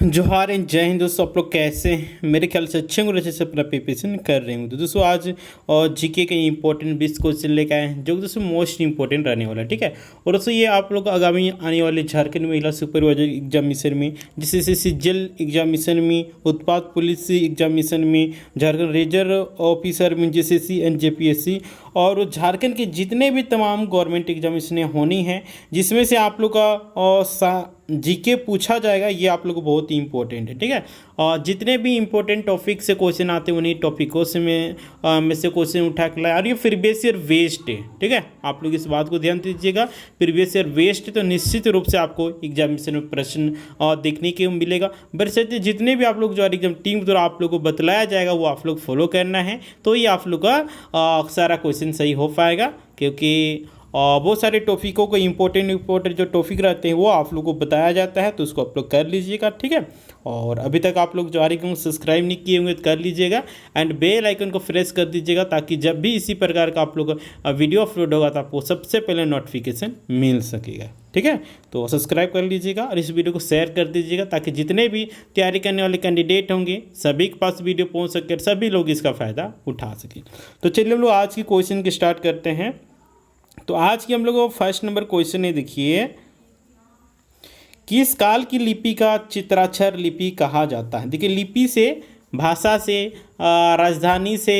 जोहार एंड जय हिंद दोस्तों। आप लोग कैसे हैं? मेरे ख्याल से अच्छे और अच्छे से अपना प्रिपरेशन कर रहे हूँ। तो दोस्तों आज जीके के इंपॉर्टेंट 20 क्वेश्चन लेकर आए हैं जो कि दोस्तों मोस्ट इंपॉर्टेंट रहने वाला है। ठीक है। और दोस्तों ये आप लोग आगामी आने वाले झारखंड महिला सुपरवाइजर एग्जामिनेशन में, जिससे जेल एग्जामिनेशन में, उत्पाद पुलिस एग्जामिनेशन में, झारखंड रिजर्व ऑफिसर में जेसीसी एंड जेपीएससी, और झारखंड के जितने भी तमाम गवर्नमेंट एग्जामिनेशन होनी हैं जिसमें से आप लोग का जीके पूछा जाएगा, ये आप लोग को बहुत ही इंपॉर्टेंट है। ठीक है। और जितने भी इंपॉर्टेंट टॉपिक से क्वेश्चन आते हैं उन्हीं टॉपिकों से में से क्वेश्चन उठा के लाए, और ये प्रीवियस ईयर वेस्ट है। ठीक है। आप लोग इस बात को ध्यान दीजिएगा, प्रीवियस ईयर वेस्ट है तो निश्चित रूप से आपको एग्जामिनेशन में प्रश्न देखने के मिलेगा। बशर्ते जितने भी आप लोग जो एग्जाम टीम द्वारा आप लोग को बतलाया जाएगा वो आप लोग फॉलो करना है, तो ये आप लोग का सारा क्वेश्चन सही हो पाएगा। क्योंकि बहुत सारे टॉपिकों को इंपॉर्टेंट जो टॉपिक रहते हैं वो आप लोग को बताया जाता है, तो उसको आप लोग कर लीजिएगा। ठीक है। और अभी तक आप लोग जो आ रही सब्सक्राइब नहीं किए होंगे तो कर लीजिएगा, एंड बेल आइकन को प्रेस कर दीजिएगा ताकि जब भी इसी प्रकार का आप लोग वीडियो अपलोड होगा तो आपको सबसे पहले नोटिफिकेशन मिल सकेगा। ठीक है। तो सब्सक्राइब कर लीजिएगा और इस वीडियो को शेयर कर दीजिएगा ताकि जितने भी तैयारी करने वाले कैंडिडेट होंगे सभी के पास वीडियो पहुँच सके, सभी लोग इसका फ़ायदा उठा सकें। तो चलिए हम लोग आज की क्वेश्चन की स्टार्ट करते हैं। तो आज की हम लोग फर्स्ट नंबर क्वेश्चन है, देखिए, किस काल की लिपि का चित्राक्षर लिपि कहा जाता है? देखिए, लिपि से, भाषा से, राजधानी से,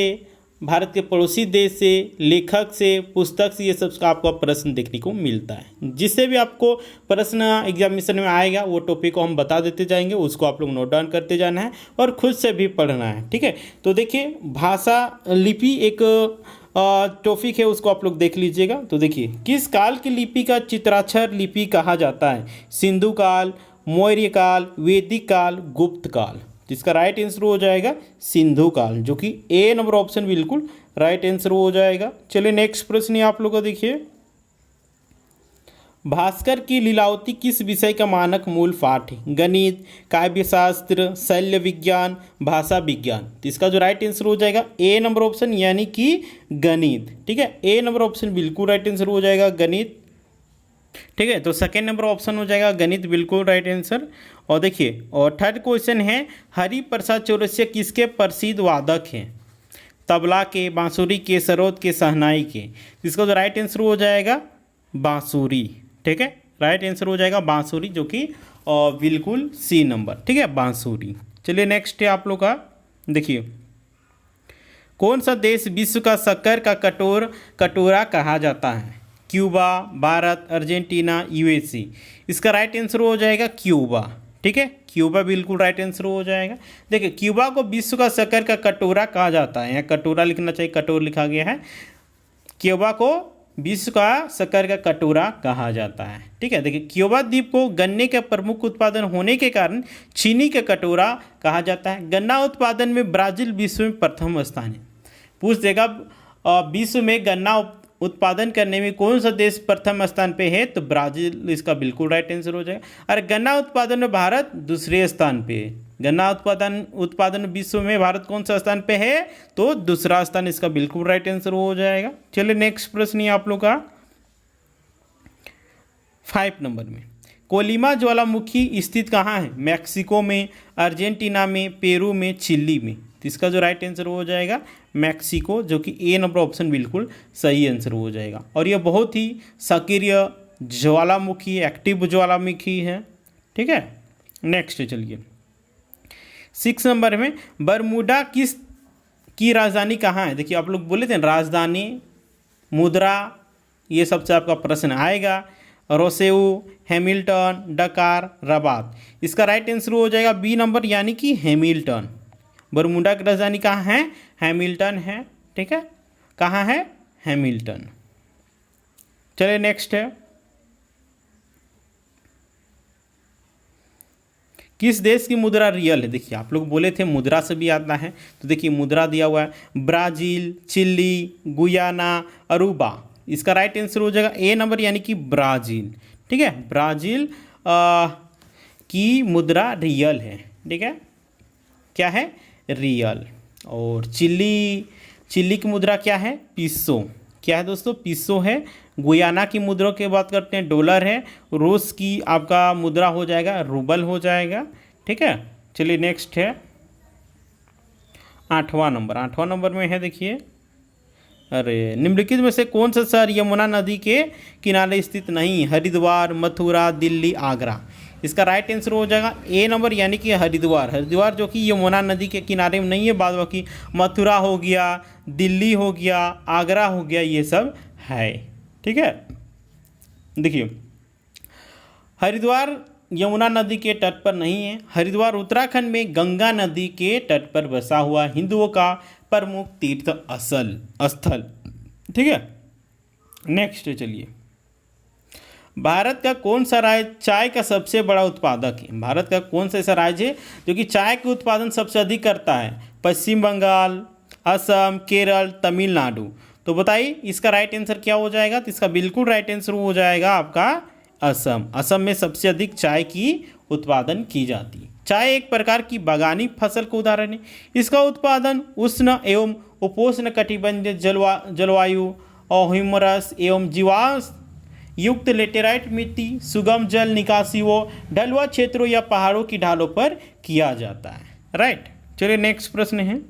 भारत के पड़ोसी देश से, लेखक से, पुस्तक से, ये सब का आपको प्रश्न देखने को मिलता है। जिससे भी आपको प्रश्न एग्जामिनेशन में आएगा वो टॉपिक को हम बता देते जाएंगे, उसको आप लोग नोट डाउन करते जाना है और खुद से भी पढ़ना है। ठीक है। तो देखिए, भाषा लिपि एक टॉपिक है, उसको आप लोग देख लीजिएगा। तो देखिए, किस काल की लिपि का चित्राक्षर लिपि कहा जाता है? सिंधु काल, मौर्य काल, वैदिक काल, गुप्त काल। तो इसका राइट आंसर हो जाएगा सिंधु काल, जो कि ए नंबर ऑप्शन बिल्कुल राइट आंसर हो जाएगा। चलिए नेक्स्ट प्रश्न आप लोग को देखिए, भास्कर की लीलावती किस विषय का मानक मूल पाठ है? गणित, काव्यशास्त्र, शल्य विज्ञान, भाषा विज्ञान। तो इसका जो राइट आंसर हो जाएगा ए नंबर ऑप्शन, यानी कि गणित। ठीक है। ए नंबर ऑप्शन बिल्कुल राइट आंसर हो जाएगा गणित। ठीक है। तो सेकेंड नंबर ऑप्शन हो जाएगा गणित, बिल्कुल राइट आंसर। और देखिए, और थर्ड क्वेश्चन है, हरिप्रसाद चौरसिया किसके प्रसिद्ध वादक हैं? तबला के, बांसुरी के, सरोद के, शहनाई के। इसका जो राइट आंसर हो जाएगा बांसुरी। ठीक है। राइट आंसर हो जाएगा बांसुरी, जो कि बिल्कुल सी नंबर। ठीक है, बांसुरी। चलिए नेक्स्ट है आप लोग का, देखिए, कौन सा देश विश्व का शक्कर का कटोरा कहा जाता है? Cuba, Bharat, Argentina, USA. इसका राइट आंसर हो जाएगा क्यूबा। ठीक है, क्यूबा बिल्कुल राइट आंसर हो जाएगा। देखिए, क्यूबा को विश्व का शक्कर का कटोरा कहा जाता है, यहाँ कटोरा लिखना चाहिए, कटोर लिखा गया है। क्यूबा को विश्व का शक्कर का कटोरा कहा जाता है। ठीक है। देखिए, क्यूबा द्वीप को गन्ने का प्रमुख उत्पादन होने के कारण चीनी का कटोरा कहा जाता है। गन्ना उत्पादन में ब्राज़ील विश्व में प्रथम स्थान है। पूछ देगा विश्व में गन्ना उत्पादन करने में कौन सा देश प्रथम स्थान पे है? तो ब्राज़ील इसका बिल्कुल राइट आंसर हो जाएगा। और गन्ना उत्पादन में भारत दूसरे स्थान पे है। गन्ना उत्पादन विश्व में भारत कौन सा स्थान पे है? तो दूसरा स्थान, इसका बिल्कुल राइट आंसर हो जाएगा। चलिए नेक्स्ट प्रश्न है आप लोग का 5 नंबर में, कोलिमा ज्वालामुखी स्थित कहाँ है? मैक्सिको में, अर्जेंटीना में, पेरू में, चिली में। तो इसका जो राइट आंसर हो जाएगा मैक्सिको, जो कि ए नंबर ऑप्शन बिल्कुल सही आंसर हो जाएगा। और यह बहुत ही सक्रिय ज्वालामुखी, एक्टिव ज्वालामुखी है। ठीक है। नेक्स्ट चलिए 6 नंबर में, बरमूडा की राजधानी कहाँ है? देखिए, आप लोग बोले थे राजधानी, मुद्रा, ये सबसे आपका प्रश्न आएगा। रोसेऊ, हैमिल्टन, डकार, रबात। इसका राइट आंसर हो जाएगा बी नंबर, यानी कि हैमिल्टन। बरमूडा की राजधानी कहाँ है? हैमिल्टन है। ठीक है। कहाँ है? हैमिल्टन। चलिए नेक्स्ट है, किस देश की मुद्रा रियल है? देखिए, आप लोग बोले थे मुद्रा से भी आता है, तो देखिए मुद्रा दिया हुआ है, ब्राज़ील, चिली, गुयाना, अरूबा। इसका राइट आंसर हो जाएगा ए नंबर, यानी कि ब्राज़ील। ठीक है। ब्राज़ील की मुद्रा रियल है। ठीक है, क्या है? रियल। और चिली की मुद्रा क्या है? पीसो। क्या है दोस्तों? पीसो है। गुयाना की मुद्रा की बात करते हैं, डॉलर है। रूस की आपका मुद्रा हो जाएगा रूबल हो जाएगा। ठीक है। चलिए नेक्स्ट है 8वां नंबर में है, देखिए, अरे निम्नलिखित में से कौन सा शहर यमुना नदी के किनारे स्थित नहीं? हरिद्वार, मथुरा, दिल्ली, आगरा। इसका राइट आंसर हो जाएगा ए नंबर, यानी कि हरिद्वार जो कि यमुना नदी के किनारे में नहीं है। बाद बाकी मथुरा हो गया, दिल्ली हो गया, आगरा हो गया, ये सब है। ठीक है, देखिए हरिद्वार यमुना नदी के तट पर नहीं है। हरिद्वार उत्तराखंड में गंगा नदी के तट पर बसा हुआ हिंदुओं का प्रमुख तीर्थ स्थल। ठीक है, नेक्स्ट चलिए, भारत का कौन सा राज्य चाय का सबसे बड़ा उत्पादक है? भारत का कौन सा ऐसा राज्य है जो कि चाय के उत्पादन सबसे अधिक करता है? पश्चिम बंगाल, असम, केरल, तमिलनाडु। तो बताइए इसका राइट आंसर क्या हो जाएगा? तो इसका बिल्कुल राइट आंसर हो जाएगा आपका असम। असम में सबसे अधिक चाय की उत्पादन की जाती है। चाय एक प्रकार की बागानी फसल का उदाहरण है। इसका उत्पादन उष्ण एवं उपोष्ण कटिबंधीय जलवायु और हिमरस एवं जीवाश्म युक्त लेटेराइट मिट्टी, सुगम जल निकासी व ढलुआ क्षेत्रों या पहाड़ों की ढालों पर किया जाता है। राइट, चलिए नेक्स्ट प्रश्न है।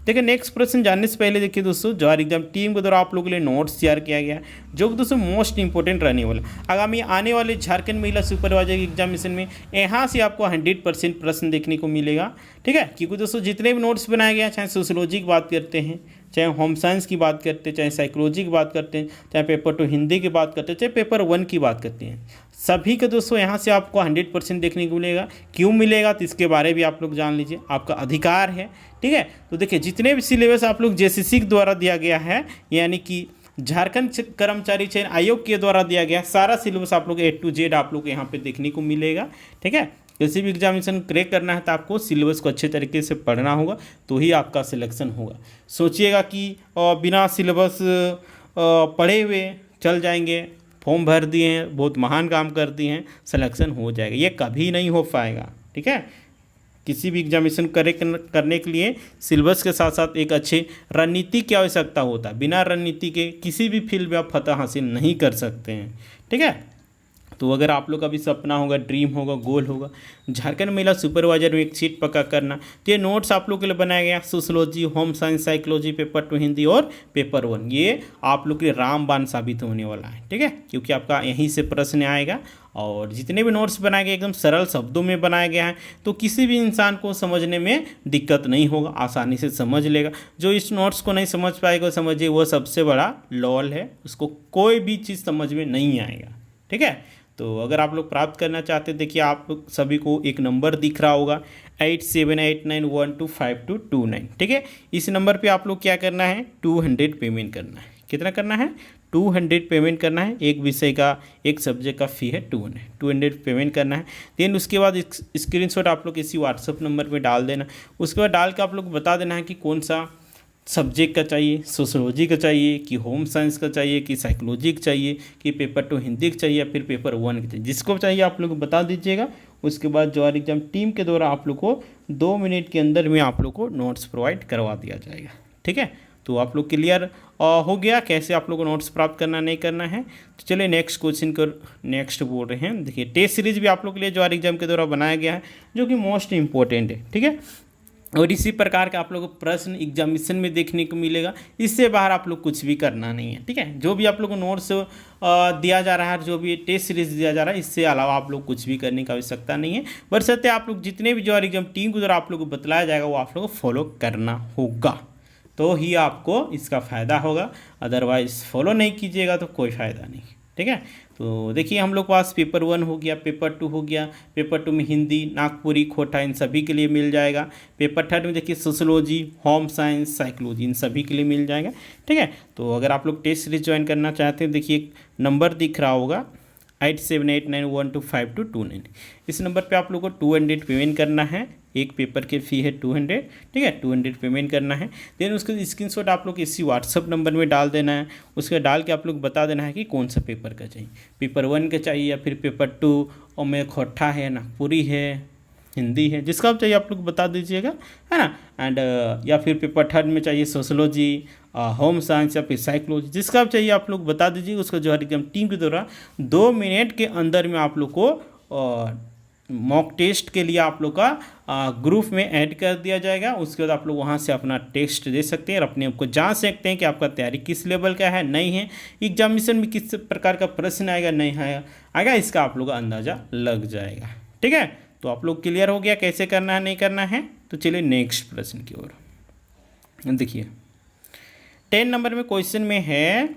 देखिए नेक्स्ट प्रश्न जानने से पहले देखिए दोस्तों, जवाहर एग्जाम टीम के द्वारा आप लोगों के लिए नोट्स तैयार किया गया है, जो कि दोस्तों मोस्ट इंपॉर्टेंट रहने वाला आगामी आने वाले झारखंड महिला सुपरवाइजर एग्जामिनेशन में। यहाँ से आपको 100% प्रश्न देखने को मिलेगा। ठीक है, क्योंकि दोस्तों जितने भी नोट्स बनाए गए हैं, चाहे सोशियोलॉजी की बात करते हैं, चाहे होम साइंस की बात करते हैं, चाहे साइकोलॉजी की बात करते हैं, चाहे पेपर 2 हिंदी की बात करते हैं, चाहे पेपर 1 की बात करते हैं, सभी के दोस्तों यहाँ से आपको 100% देखने को मिलेगा। क्यों मिलेगा तो इसके बारे में आप लोग जान लीजिए, आपका अधिकार है। ठीक है, तो देखिए जितने भी सिलेबस आप लोग जेसीसी के द्वारा दिया गया है, यानी कि झारखंड कर्मचारी चयन आयोग के द्वारा दिया गया, सारा सिलेबस आप लोग A to Z आप लोग यहाँ पे देखने को मिलेगा। ठीक है, किसी भी एग्जामिनेशन क्रैक करना है तो आपको सिलेबस को अच्छे तरीके से पढ़ना होगा, तो ही आपका सिलेक्शन होगा। सोचिएगा कि बिना सिलेबस पढ़े हुए चल जाएंगे, फॉर्म भर दिए हैं, बहुत महान काम कर दिए हैं, सिलेक्शन हो जाएगा, ये कभी नहीं हो पाएगा। ठीक है, किसी भी एग्जामिनेशन करने के लिए सिलेबस के साथ साथ एक अच्छे रणनीति की आवश्यकता होता है। बिना रणनीति के किसी भी फील्ड में आप फतह हासिल नहीं कर सकते हैं। ठीक है, तो अगर आप लोग का भी सपना होगा, ड्रीम होगा, गोल होगा झारखंड महिला सुपरवाइजर में एक सीट पक्का करना, तो ये नोट्स आप लोग के लिए बनाया गया। Sociology, home science, psychology, paper 2 Hindi और पेपर 1, ये आप लोग के लिए रामबाण साबित होने वाला है। ठीक है, क्योंकि आपका यहीं से प्रश्न आएगा और जितने भी नोट्स बनाए गए एकदम सरल शब्दों में बनाया गया है, तो किसी भी इंसान को समझने में दिक्कत नहीं होगा, आसानी से समझ लेगा। जो इस नोट्स को नहीं समझ पाएगा, समझिए वो सबसे बड़ा लॉल है, उसको कोई भी चीज़ समझ में नहीं आएगा। ठीक है, तो अगर आप लोग प्राप्त करना चाहते हैं, देखिए आप सभी को एक नंबर दिख रहा होगा 8789125229। ठीक है, इस नंबर पे आप लोग क्या करना है, 200 पेमेंट करना है। कितना करना है? 200 पेमेंट करना है। एक विषय का, एक सब्जेक्ट का फ़ी है 200 पेमेंट करना है। देन उसके बाद स्क्रीनशॉट आप लोग इसी व्हाट्सअप नंबर पे डाल देना। उसके बाद डाल के आप लोग बता देना है कि कौन सा सब्जेक्ट का चाहिए, सोशियोलॉजी का चाहिए कि होम साइंस का चाहिए कि साइकोलॉजी का चाहिए कि पेपर 2 हिंदी का चाहिए या फिर पेपर 1 का चाहिए, जिसको चाहिए आप लोग बता दीजिएगा। उसके बाद जवाहर एग्जाम टीम के द्वारा आप लोग को 2 मिनट के अंदर में आप लोग को नोट्स प्रोवाइड करवा दिया जाएगा। ठीक है, तो आप लोग क्लियर हो गया कैसे आप लोग को नोट्स प्राप्त करना नहीं करना है। तो चलिए नेक्स्ट क्वेश्चन को नेक्स्ट बोल रहे हैं। देखिए टेस्ट सीरीज भी आप लोग के लिए जवाहर एग्जाम के द्वारा बनाया गया है, जो कि मोस्ट इंपॉर्टेंट है। ठीक है, और इसी प्रकार का आप लोगों को प्रश्न एग्जामिनेशन में देखने को मिलेगा। इससे बाहर आप लोग कुछ भी करना नहीं है। ठीक है, जो भी आप लोग को नोट्स दिया जा रहा है, जो भी टेस्ट सीरीज दिया जा रहा है, इससे अलावा आप लोग कुछ भी करने की आवश्यकता नहीं है। बशर्ते आप लोग जितने भी जवाहर एग्जाम टीम के द्वारा आप लोग को बतलाया जाएगा वो आप लोग को फॉलो करना होगा, तो ही आपको इसका फ़ायदा होगा। अदरवाइज फॉलो नहीं कीजिएगा तो कोई फ़ायदा नहीं। ठीक है, तो देखिए हम लोग के पास पेपर 1 हो गया, पेपर 2 हो गया। पेपर 2 में हिंदी, नागपुरी, खोटा इन सभी के लिए मिल जाएगा। पेपर 3 में देखिए sociology, home science, psychology in सभी के लिए मिल जाएगा। ठीक है, तो अगर आप लोग टेस्ट सीरीज ज्वाइन करना चाहते हैं, देखिए एक नंबर दिख रहा होगा 8789125229। इस नंबर पे आप लोग को 200 पेमेंट करना है। एक पेपर की फ़ी है 200। ठीक है, 200 पेमेंट करना है। देन उसके स्क्रीनशॉट आप लोग इसी व्हाट्सअप नंबर में डाल देना है। उसके डाल के आप लोग बता देना है कि कौन सा पेपर का चाहिए, पेपर 1 का चाहिए या फिर पेपर 2 और में खोटा है, नागपुरी है, हिंदी है, जिसका चाहिए आप लोग बता दीजिएगा, है ना। एंड या फिर पेपर 3 में चाहिए सोशियोलॉजी, होम साइंस या फिर साइकोलॉजी, जिसका चाहिए आप लोग बता दीजिए। उसको जवाहर एग्जाम टीम के द्वारा 2 मिनट के अंदर में आप लोग को मॉक टेस्ट के लिए आप लोग का ग्रुप में ऐड कर दिया जाएगा। उसके बाद आप लोग वहाँ से अपना टेस्ट दे सकते हैं और अपने आप को जांच सकते हैं कि आपका तैयारी किस लेवल का है, नहीं है, एग्जामिनेशन में किस प्रकार का प्रश्न आएगा, नहीं आएगा, इसका आप लोग का अंदाज़ा लग जाएगा। ठीक है, तो आप लोग क्लियर हो गया कैसे करना है नहीं करना है। तो चलिए नेक्स्ट प्रश्न की ओर देखिए। 10 नंबर में क्वेश्चन में है,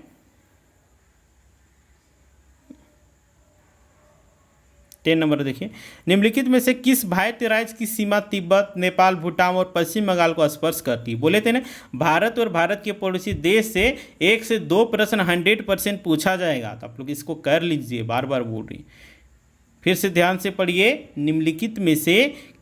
टेन नंबर देखिए, निम्नलिखित में से किस भारतीय राज्य की सीमा तिब्बत, नेपाल, भूटान और पश्चिम बंगाल को स्पर्श करती है। बोले थे ना भारत और भारत के पड़ोसी देश से 1 से 2 प्रश्न 100% पूछा जाएगा, तो आप लोग इसको कर लीजिए, बार बार बोल रही। फिर से ध्यान से पढ़िए, निम्नलिखित में से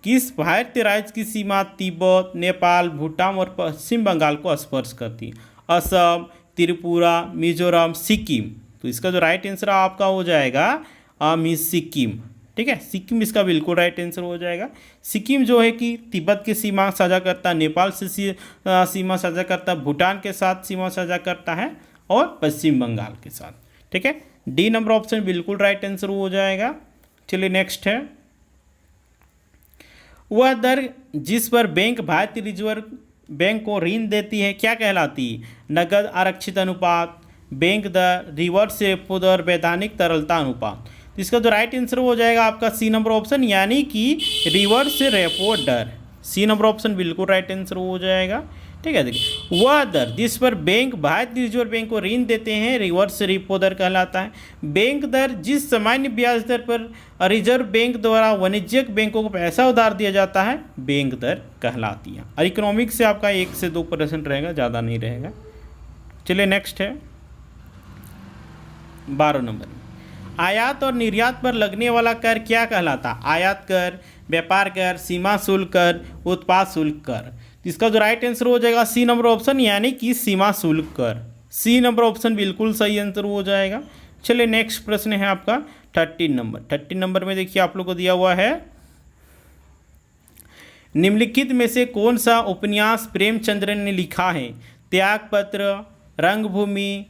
किस भारतीय राज्य की सीमा तिब्बत, नेपाल, भूटान और पश्चिम बंगाल को स्पर्श करती है। असम, त्रिपुरा, मिजोरम, सिक्किम। तो इसका जो राइट आंसर आपका हो जाएगा सिक्किम। ठीक है, सिक्किम इसका बिल्कुल राइट आंसर हो जाएगा। सिक्किम जो है कि तिब्बत की सीमा साझा करता है, नेपाल से सीमा साझा करता है, भूटान के साथ सीमा साझा करता है और पश्चिम बंगाल के साथ। ठीक है, डी नंबर ऑप्शन बिल्कुल राइट आंसर हो जाएगा। चलिए नेक्स्ट है, वह दर जिस पर बैंक भारतीय रिजर्व बैंक को ऋण देती है क्या कहलाती है। नगद आरक्षित अनुपात, बैंक दर, रिवर्स रेपो दर, वैधानिक तरलता अनुपात। तो इसका जो राइट आंसर हो जाएगा आपका सी नंबर ऑप्शन, यानी कि रिवर्स रेपो दर। सी नंबर ऑप्शन बिल्कुल राइट आंसर हो जाएगा। ठीक है, देखिए, वह दर जिस पर बैंक भारतीय रिजर्व बैंक को ऋण देते हैं रिवर्स रेपो दर कहलाता है। बैंक दर जिस सामान्य ब्याज दर पर रिजर्व बैंक द्वारा वाणिज्यिक बैंकों को पैसा उधार दिया जाता है बैंक दर कहलाती है। और इकोनॉमिक्स से आपका 1 से 2% रहेगा, ज़्यादा नहीं रहेगा। चलिए नेक्स्ट है 12 नंबर में, आयात और निर्यात पर लगने वाला कर क्या कहलाता। आयात कर, व्यापार कर, सीमा शुल्क कर, उत्पाद शुल्क कर। इसका जो राइट आंसर हो जाएगा सी नंबर ऑप्शन, यानी कि सीमा शुल्क कर। सी नंबर ऑप्शन बिल्कुल सही आंसर हो जाएगा। चलिए नेक्स्ट प्रश्न है आपका 13 नंबर। 13 नंबर में देखिए आप लोग को दिया हुआ है, निम्नलिखित में से कौन सा उपन्यास प्रेमचंद्र ने लिखा है। त्यागपत्र, रंगभूमि,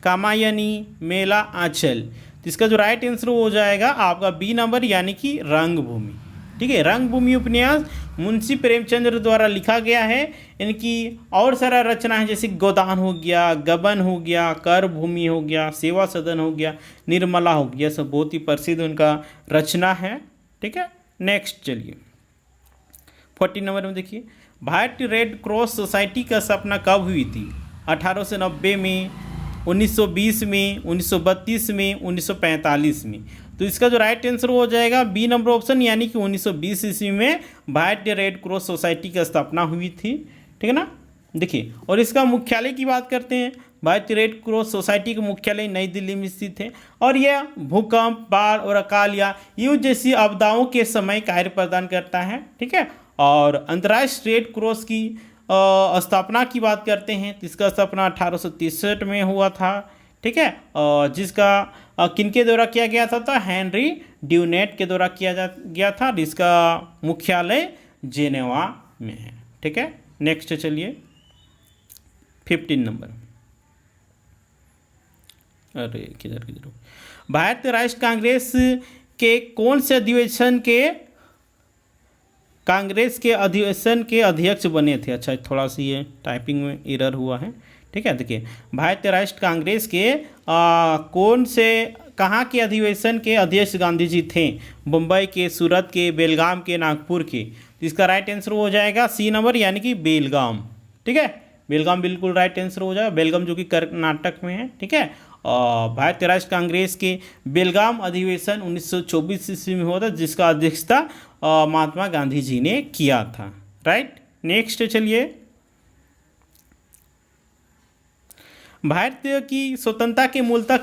कामायनी, मेला आंचल। तो इसका जो राइट आंसर हो जाएगा आपका बी नंबर, यानी कि रंगभूमि। ठीक है, रंगभूमि उपन्यास मुंशी प्रेमचंद्र द्वारा लिखा गया है। इनकी और सारा रचना है, जैसे गोदान हो गया, गबन हो गया, कर भूमि हो गया, सेवा सदन हो गया, निर्मला हो गया, सब बहुत ही प्रसिद्ध उनका रचना है। ठीक है, नेक्स्ट चलिए 14 नंबर में देखिए, भारतीय रेड क्रॉस सोसाइटी का स्थापना कब हुई थी। 1890 में, 1920 में, 1932 में, 1945 में। तो इसका जो राइट आंसर हो जाएगा बी नंबर ऑप्शन, यानी कि 1920 ईस्वी में भारतीय रेड क्रॉस सोसाइटी की स्थापना हुई थी। ठीक है ना, देखिए, और इसका मुख्यालय की बात करते हैं, भारतीय रेड क्रॉस सोसाइटी का मुख्यालय नई दिल्ली में स्थित है और यह भूकंप, बाढ़ और अकाल या युद्ध जैसी आपदाओं के समय कार्य प्रदान करता है। ठीक है, और अंतर्राष्ट्रीय रेड क्रॉस की स्थापना की बात करते हैं तो इसका स्थापना 1863 में हुआ था। ठीक है, जिसका किनके द्वारा किया गया था, तो हेनरी ड्यूनेट के द्वारा किया गया था, जिसका मुख्यालय जेनेवा में है। ठीक है, नेक्स्ट चलिए 15 नंबर। अरे किधर भारतीय राष्ट्रीय कांग्रेस के कौन से अधिवेशन के अध्यक्ष बने थे। अच्छा, थोड़ा सा ये टाइपिंग में एरर हुआ है। ठीक है, देखिए, भारतीय राष्ट्रीय कांग्रेस के कहाँ के अधिवेशन के अध्यक्ष गांधी जी थे। मुंबई के, सूरत के, बेलगाम के, नागपुर के। तो इसका राइट आंसर हो जाएगा सी नंबर, यानी कि बेलगाम। ठीक है, बेलगाम बिल्कुल राइट आंसर हो जाएगा। बेलगाम जो कि कर्नाटक में है। ठीक है, भारतीय राष्ट्रीय कांग्रेस के बेलगाम अधिवेशन 1924 ईस्वी में हुआ था, जिसका अध्यक्षता महात्मा गांधी जी ने किया था। राइट, नेक्स्ट चलिए, भारतीय की स्वतंत्रता के मूलतः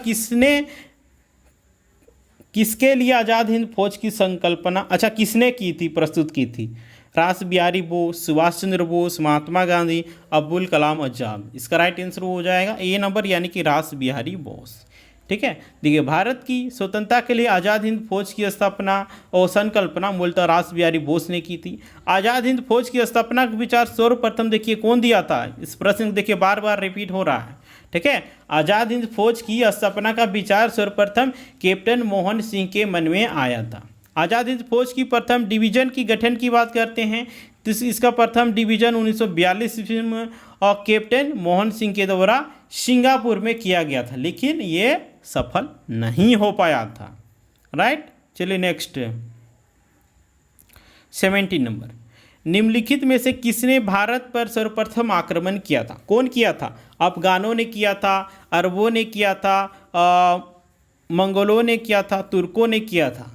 किसके लिए आज़ाद हिंद फौज की संकल्पना, अच्छा, किसने की थी, प्रस्तुत की थी। रास बिहारी बोस, सुभाष चंद्र बोस, महात्मा गांधी, अब्दुल कलाम आजाद। इसका राइट आंसर हो जाएगा ए नंबर, यानी कि रास बिहारी बोस। ठीक है, देखिए, भारत की स्वतंत्रता के लिए आज़ाद हिंद फौज की स्थापना और संकल्पना मूलतः रास बिहारी बोस ने की थी। आज़ाद हिंद फौज की स्थापना का विचार सर्वप्रथम देखिए कौन दिया था। इस प्रश्न देखिए बार बार रिपीट हो रहा है। ठीक है। आज़ाद हिंद फौज की स्थापना का विचार सर्वप्रथम कैप्टन मोहन सिंह के मन में आया था। आज़ाद हिंद फौज की प्रथम डिवीजन की गठन की बात करते हैं तो इसका प्रथम डिवीजन 1942 ईस्वी में और कैप्टन मोहन सिंह के द्वारा सिंगापुर में किया गया था, लेकिन ये सफल नहीं हो पाया था। राइट, चलिए नेक्स्ट 17 नंबर, निम्नलिखित में से किसने भारत पर सर्वप्रथम आक्रमण किया था? कौन किया था? अफगानों ने किया था, अरबों ने किया था, मंगोलों ने किया था, तुर्कों ने किया था,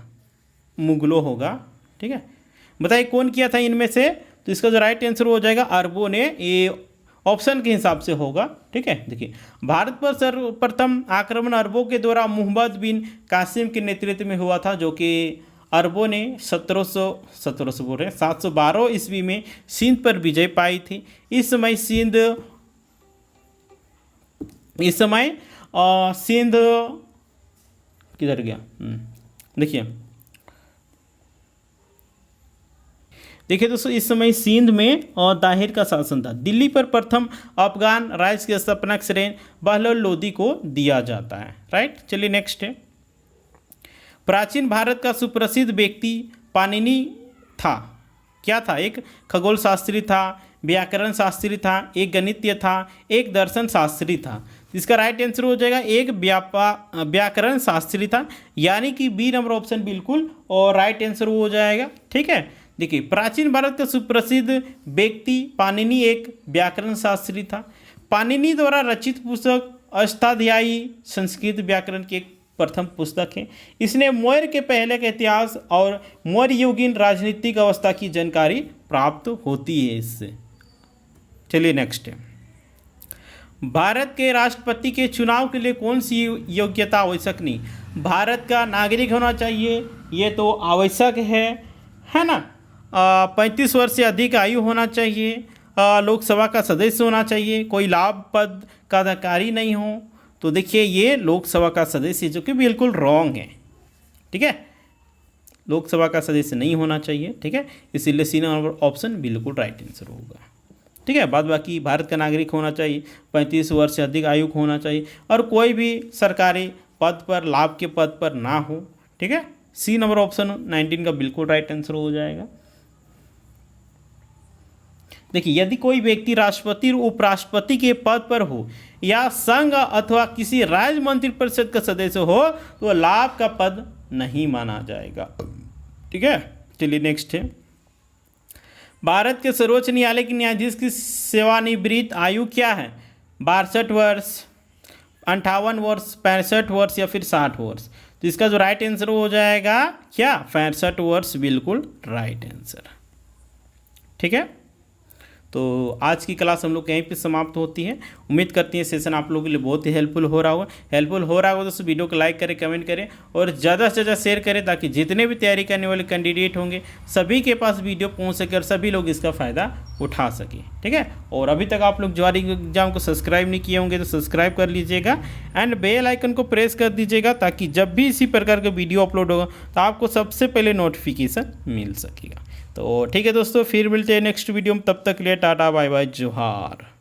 मुगलों होगा। ठीक है, बताइए कौन किया था इनमें से? तो इसका जो राइट आंसर हो जाएगा अरबों ने, ये ऑप्शन के हिसाब से होगा। ठीक है, देखिए भारत पर सर्वप्रथम आक्रमण अरबों के द्वारा मोहम्मद बिन कासिम के नेतृत्व में हुआ था, जो कि अरबों ने 712 ईस्वी में सिंध पर विजय पाई थी। इस समय सिंध किधर गया? देखिए दोस्तों, इस समय सिंध में ताहिर का शासन था। दिल्ली पर प्रथम अफगान राज्य की स्थापना का श्रेय बहलोल लोदी को दिया जाता है। राइट, चलिए नेक्स्ट है, प्राचीन भारत का सुप्रसिद्ध व्यक्ति पाणिनि था। क्या था? एक खगोल शास्त्री था, व्याकरण शास्त्री था, एक गणितीय था, एक दर्शन शास्त्री था। इसका राइट आंसर हो जाएगा एक व्याकरण शास्त्री था, यानी कि बी नंबर ऑप्शन बिल्कुल और राइट आंसर हो जाएगा। ठीक है, देखिए प्राचीन भारत का सुप्रसिद्ध व्यक्ति पाणिनि एक व्याकरण शास्त्री था। पाणिनि द्वारा रचित पुस्तक अष्टाध्यायी संस्कृत व्याकरण की एक प्रथम पुस्तक है। इसने मौर्य के पहले का इतिहास और मौर्य युगीन राजनीतिक अवस्था की जानकारी प्राप्त होती है इससे। चलिए नेक्स्ट है, भारत के राष्ट्रपति के चुनाव के लिए कौन सी योग्यता आवश्यक नहीं? भारत का नागरिक होना चाहिए, ये तो आवश्यक है ना। 35 वर्ष से अधिक आयु होना चाहिए, लोकसभा का सदस्य होना चाहिए, कोई लाभ पद का अधिकारी नहीं हो। तो देखिए ये लोकसभा का सदस्य, जो कि बिल्कुल रॉन्ग है। ठीक है, लोकसभा का सदस्य नहीं होना चाहिए। ठीक है, इसीलिए सी नंबर ऑप्शन बिल्कुल राइट आंसर होगा। ठीक है, बाद बाकी भारत का नागरिक होना चाहिए, 35 वर्ष से अधिक आयु होना चाहिए और कोई भी सरकारी पद पर, लाभ के पद पर ना हो। ठीक है, सी नंबर ऑप्शन 19 का बिल्कुल राइट आंसर हो जाएगा। देखिए यदि कोई व्यक्ति राष्ट्रपति और उपराष्ट्रपति के पद पर हो या संघ अथवा किसी राज्य मंत्रिपरिषद का सदस्य हो तो लाभ का पद नहीं माना जाएगा। ठीक है, चलिए नेक्स्ट है, भारत के सर्वोच्च न्यायालय के न्यायाधीश की सेवानिवृत्त आयु क्या है? 62 वर्ष, 58 वर्ष, 65 वर्ष या फिर 60 वर्ष? तो इसका जो राइट आंसर हो जाएगा क्या? 65 वर्ष बिल्कुल राइट आंसर। ठीक है, तो आज की क्लास हम लोग यहीं पे समाप्त होती है। उम्मीद करती हैं सेशन आप लोगों के लिए बहुत ही हेल्पफुल हो रहा होगा। दोस्तों वीडियो को लाइक करें, कमेंट करें और ज़्यादा से ज़्यादा शेयर करें, ताकि जितने भी तैयारी करने वाले कैंडिडेट होंगे सभी के पास वीडियो पहुंच सके और सभी लोग इसका फ़ायदा उठा सकें। ठीक है, और अभी तक आप लोग ज्वारी एग्जाम को सब्सक्राइब नहीं किए होंगे तो सब्सक्राइब कर लीजिएगा एंड बेल आइकन को प्रेस कर दीजिएगा, ताकि जब भी इसी प्रकार का वीडियो अपलोड होगा तो आपको सबसे पहले नोटिफिकेशन मिल सकेगा। तो ठीक है दोस्तों, फिर मिलते हैं नेक्स्ट वीडियो में, तब तक के लिए टाटा बाय बाय, जोहार।